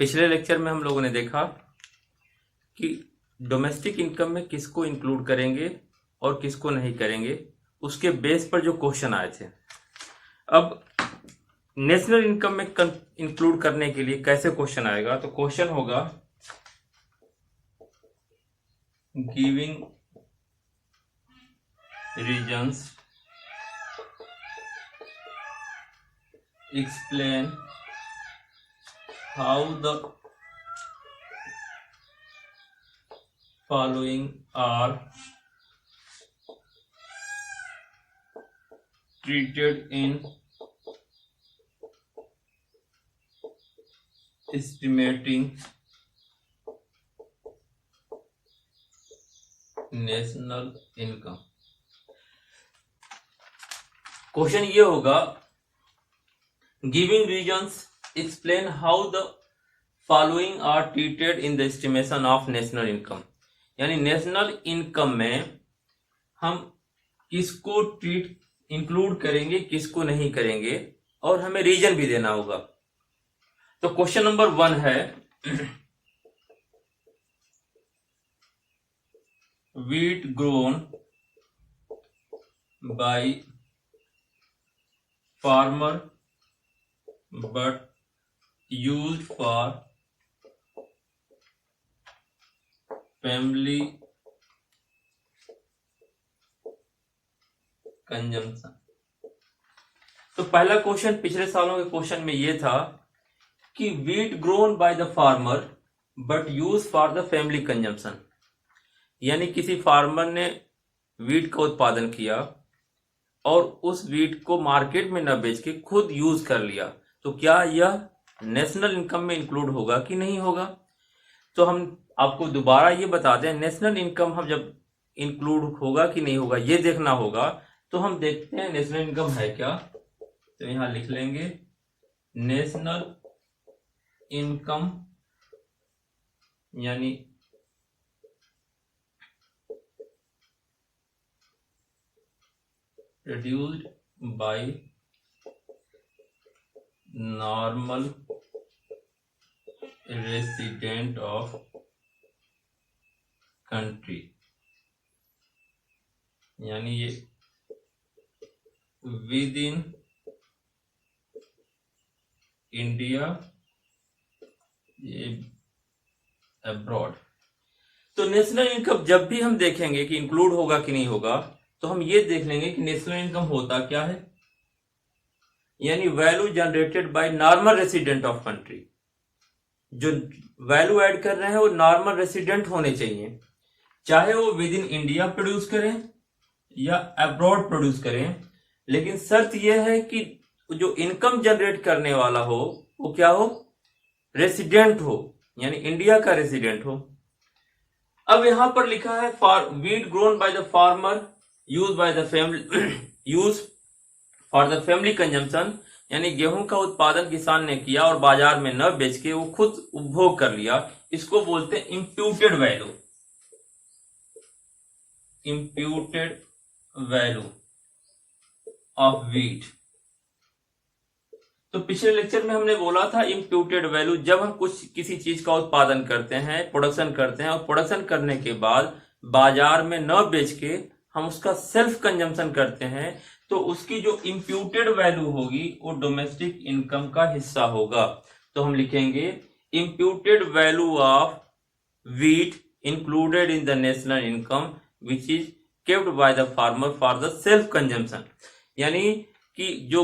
पिछले लेक्चर में हम लोगों ने देखा कि डोमेस्टिक इनकम में किसको इंक्लूड करेंगे और किसको नहीं करेंगे, उसके बेस पर जो क्वेश्चन आए थे। अब नेशनल इनकम में इंक्लूड करने के लिए कैसे क्वेश्चन आएगा, तो क्वेश्चन होगा giving reasons explain how the following are treated in estimating national income। Question ये होगा giving reasons explain how the following are treated in the estimation of national income. यानी नेशनल इनकम में हम किसको include करेंगे, किसको नहीं करेंगे, और हमें रीजन भी देना होगा। तो क्वेश्चन नंबर 1 है wheat grown by farmer but used for family consumption। तो पहला क्वेश्चन पिछले सालों के क्वेश्चन में यह था कि wheat grown by the farmer but used for the family consumption, यानी किसी फार्मर ने वीट का उत्पादन किया और उस वीट को मार्केट में न बेच के खुद यूज कर लिया, तो क्या यह नेशनल इनकम में इंक्लूड होगा कि नहीं होगा। तो हम आपको दोबारा ये बता दें, नेशनल इनकम हम जब इंक्लूड होगा कि नहीं होगा ये देखना होगा। तो हम देखते हैं नेशनल इनकम है क्या, तो यहां लिख लेंगे नेशनल इनकम यानी produced by normal resident of country, यानी ये विद इन इंडिया, ये अब्रॉड। तो नेशनल इनकम जब भी हम देखेंगे कि इंक्लूड होगा कि नहीं होगा, तो हम ये देख लेंगे कि नेशनल इनकम होता क्या है, यानी value generated by normal resident of country. जो वैल्यू ऐड कर रहे हैं वो नॉर्मल रेसिडेंट होने चाहिए, चाहे वो विद इन इंडिया प्रोड्यूस करें या अब्रॉड प्रोड्यूस करें। लेकिन शर्त यह है कि जो इनकम जनरेट करने वाला हो वो क्या हो, रेसिडेंट हो, यानी इंडिया का रेसिडेंट हो। अब यहां पर लिखा है wheat grown by the farmer use by the family use for the family consumption, यानी गेहूं का उत्पादन किसान ने किया और बाजार में न बेच के वो खुद उपभोग कर लिया। इसको बोलते हैं imputed value, imputed value of wheat. तो पिछले लेक्चर में हमने बोला था इम्प्यूटेड वैल्यू जब हम किसी चीज का उत्पादन करते हैं, प्रोडक्शन करते हैं, और प्रोडक्शन करने के बाद बाजार में न बेच के हम उसका सेल्फ कंजम्पशन करते हैं, तो उसकी जो इम्प्यूटेड वैल्यू होगी वो डोमेस्टिक इनकम का हिस्सा होगा। तो हम लिखेंगे imputed value of wheat included in the national income which is kept by the farmer for the self consumption, यानी कि जो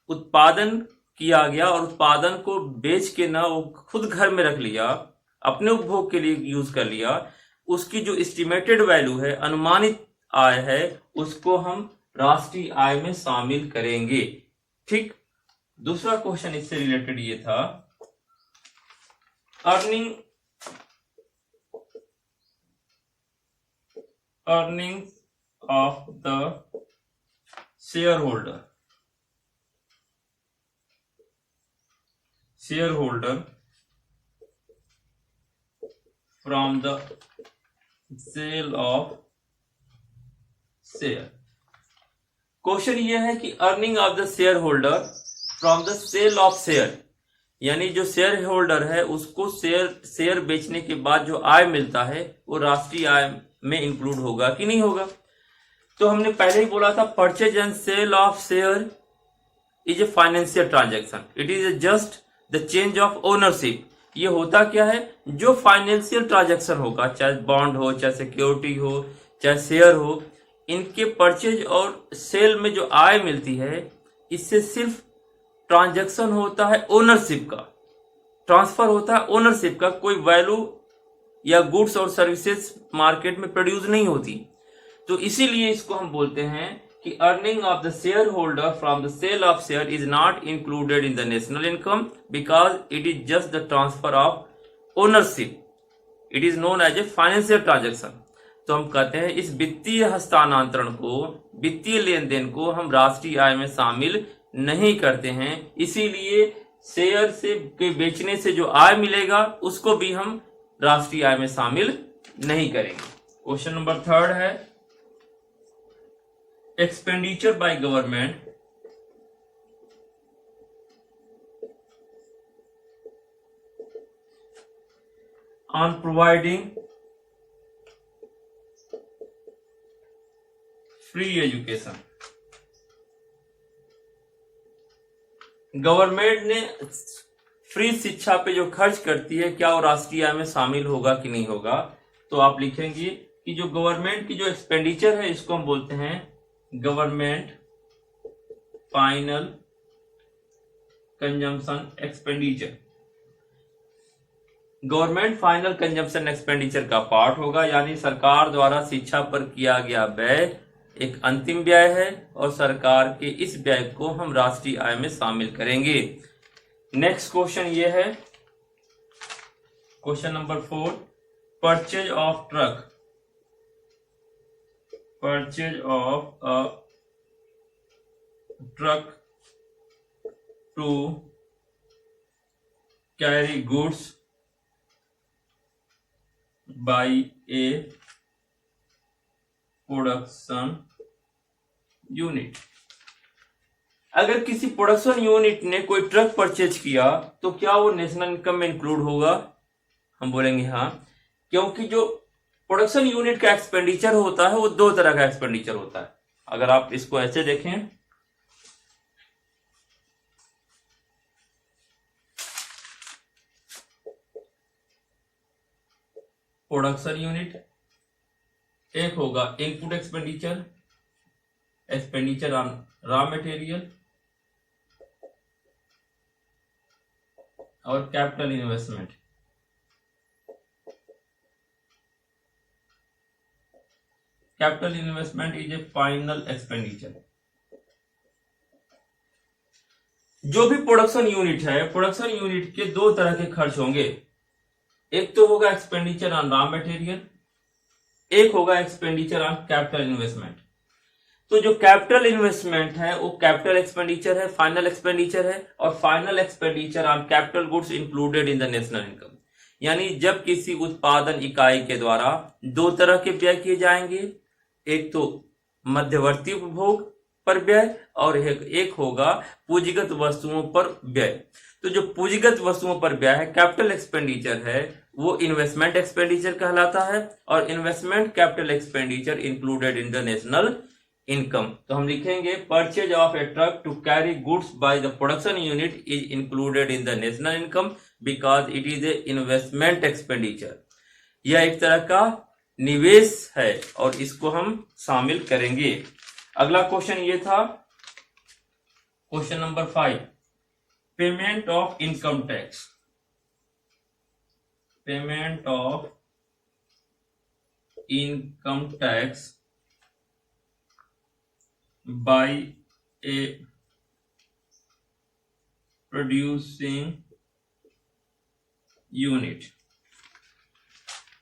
उत्पादन किया गया और उत्पादन को बेच के ना वो खुद घर में रख लिया, अपने उपभोग के लिए यूज कर लिया, उसकी जो एस्टिमेटेड वैल्यू है, अनुमानित आय है, उसको हम राष्ट्रीय आय में शामिल करेंगे। ठीक। दूसरा क्वेश्चन इससे रिलेटेड ये था earning of the shareholder from the sale of share. Question ये है कि earning of the shareholder from the sale of share, यानी जो शेयर होल्डर है उसको शेयर बेचने के बाद जो आय मिलता है वो राष्ट्रीय आय में इंक्लूड होगा कि नहीं होगा। तो हमने पहले ही बोला था purchase and sale of share is a financial transaction, it is just the change of ownership. ये होता क्या है, जो फाइनेंशियल ट्रांजैक्शन होगा, चाहे बॉन्ड हो, चाहे सिक्योरिटी हो, चाहे शेयर हो, इनके परचेज और सेल में जो आय मिलती है इससे सिर्फ ट्रांजैक्शन होता है ओनरशिप का, ट्रांसफर होता है ओनरशिप का, कोई वैल्यू या गुड्स और सर्विसेज मार्केट में प्रोड्यूस नहीं होती। तो इसीलिए इसको हम बोलते हैं कि earning of the shareholder from the sale of share is not included in the national income because it is just the transfer of ownership, it is known as a financial transaction. तो हम कहते हैं इस वित्तीय हस्तांतरण को, वित्तीय लेन then को हम राष्ट्रीय आय में शामिल नहीं करते हैं। इसीलिए शेयर से के बेचने से जो आय मिलेगा उसको भी हम राष्ट्रीय आय में शामिल नहीं करेंगे। क्वेश्चन नंबर 3 है expenditure by government on providing free education. Government ने फ्री शिक्षा पे जो खर्च करती है क्या वो राष्ट्रीय आय में शामिल होगा कि नहीं होगा। तो आप लिखेंगे कि जो गवर्नमेंट की जो एक्सपेंडिचर है इसको हम बोलते हैं government final consumption expenditure. Government final consumption expenditure का पार्ट होगा, यानी सरकार द्वारा शिक्षा पर किया गया व्यय एक अंतिम व्यय है और सरकार के इस व्यय को हम राष्ट्रीय आय में शामिल करेंगे। नेक्स्ट क्वेश्चन ये है question number 4, purchase of truck, purchase of a truck to carry goods by a production unit. अगर किसी प्रोडक्शन यूनिट ने कोई ट्रक परचेज किया तो क्या वो नेशनल इनकम में इंक्लूड होगा। हम बोलेंगे हाँ, क्योंकि जो प्रोडक्शन यूनिट का एक्सपेंडिचर होता है वो 2 तरह का एक्सपेंडिचर होता है। अगर आप इसको ऐसे देखें, प्रोडक्शन यूनिट एक होगा input expenditure, expenditure on raw material और capital investment. Capital investment is a final expenditure. जो भी प्रोडक्शन यूनिट है, प्रोडक्शन यूनिट के 2 तरह के खर्च होंगे, एक तो होगा एक्सपेंडिचर ऑन रॉ मटेरियल, एक होगा एक्सपेंडिचर ऑन कैपिटल इन्वेस्टमेंट। तो जो कैपिटल इन्वेस्टमेंट है वो कैपिटल एक्सपेंडिचर है, फाइनल एक्सपेंडिचर है, और final expenditure on capital goods included in the national income. यानी जब किसी उत्पादन इकाई के द्वारा 2 तरह के व्यय किए जाएंगे, एक तो मध्यवर्ती उपभोग पर व्यय और एक होगा पूंजीगत वस्तुओं पर व्यय। तो जो पूंजीगत वस्तुओं पर व्यय है, कैपिटल एक्सपेंडिचर है, वो इन्वेस्टमेंट एक्सपेंडिचर कहलाता है, और investment capital expenditure included in the national income. तो हम लिखेंगे purchase of a truck to carry goods by the production unit is included in the national income because it is a investment expenditure. यह एक तरह का निवेश है और इसको हम शामिल करेंगे। अगला क्वेश्चन ये था question number 5, payment of income tax, payment of income tax by a producing unit।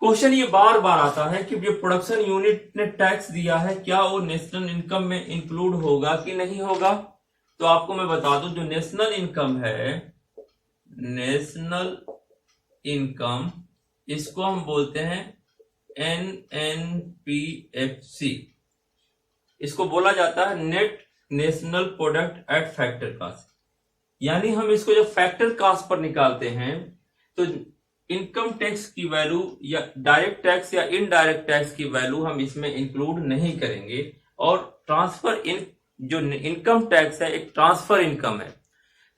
Question ये बार बार आता है कि जो प्रोडक्शन यूनिट ने टैक्स दिया है क्या वो नेशनल इनकम में इंक्लूड होगा कि नहीं होगा। तो आपको मैं बता दूं, जो नेशनल इनकम है, नेशनल इनकम, इसको हम बोलते हैं NNPFC। इसको बोला जाता है net national product at factor cost. यानी हम इसको जब फैक्टर कास्ट पर निकालते हैं तो इनकम टैक्स की वैल्यू या डायरेक्ट टैक्स या इनडायरेक्ट टैक्स की वैल्यू हम इसमें इंक्लूड नहीं करेंगे। और ट्रांसफर इन जो इनकम टैक्स है एक ट्रांसफर इनकम है।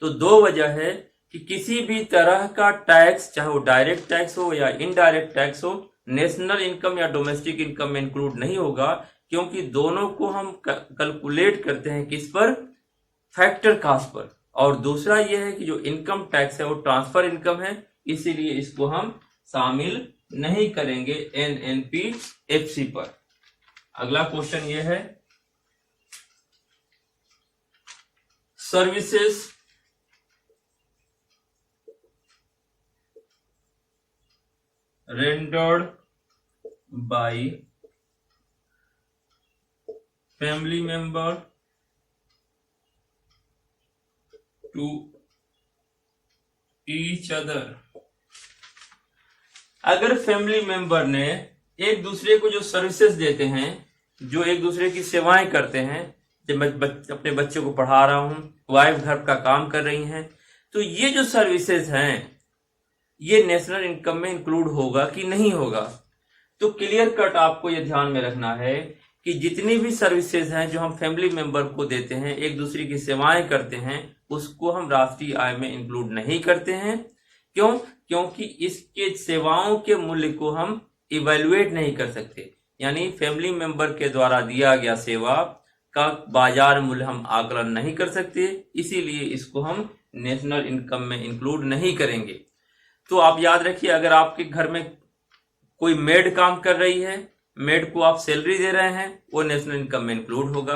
तो दो वजह है कि किसी भी तरह का टैक्स, चाहे वो डायरेक्ट टैक्स हो या इनडायरेक्ट टैक्स हो, नेशनल इनकम या डोमेस्टिक इनकम में इंक्लूड नहीं होगा, क्योंकि दोनों को हम कैलकुलेट करते हैं किस पर, फैक्टर कास्ट पर। और दूसरा यह है कि जो इनकम टैक्स है वो ट्रांसफर इनकम है, इसीलिए इसको हम शामिल नहीं करेंगे एनएनपीएफसी पर। अगला क्वेश्चन यह है, services rendered by family member to each other। अगर फैमिली मेंबर ने एक दूसरे को जो सर्विसेज देते हैं, जो एक दूसरे की सेवाएं करते हैं, जब मैं अपने बच्चे को पढ़ा रहा हूं, वाइफ घर का काम कर रही हैं, तो ये जो सर्विसेज हैं ये नेशनल इनकम में इंक्लूड होगा कि नहीं होगा। तो क्लियर कट आपको ये ध्यान में रखना है कि जितनी भी सर्विसेज हैं जो हम फैमिली मेंबर को देते हैं, एक दूसरे की सेवाएं करते हैं, उसको हम राष्ट्रीय आय में इंक्लूड नहीं करते हैं। क्यों? क्योंकि इसके सेवाओं के मूल्य को हम इवेल्युएट नहीं कर सकते, यानी फैमिली मेंबर के द्वारा दिया गया सेवा का बाजार मूल्य हम आकलन नहीं कर सकते, इसीलिए इसको हम नेशनल इनकम में इंक्लूड नहीं करेंगे। तो आप याद रखिए, अगर आपके घर में कोई मेड काम कर रही है, मेड को आप सैलरी दे रहे हैं, वो नेशनल इनकम में इंक्लूड होगा।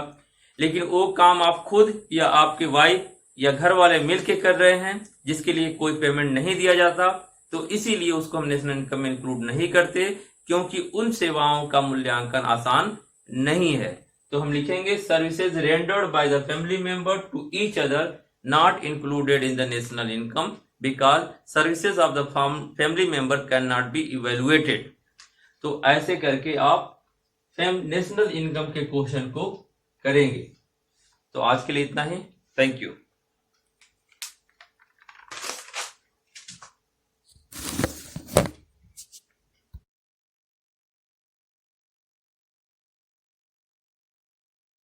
लेकिन वो काम आप खुद या आपके वाइफ या घर वाले मिलके कर रहे हैं, जिसके लिए कोई पेमेंट नहीं दिया जाता, तो इसीलिए उसको हम नेशनल इनकम में इंक्लूड नहीं करते, क्योंकि उन सेवाओं का मूल्यांकन आसान नहीं है। तो हम लिखेंगे services rendered by the family member to each other not included in the national income because services of the family member cannot be evaluated। तो ऐसे करके आप नेशनल इनकम के क्वेश्चन को करेंगे। तो आज के लिए इतना ही, थैंक यू।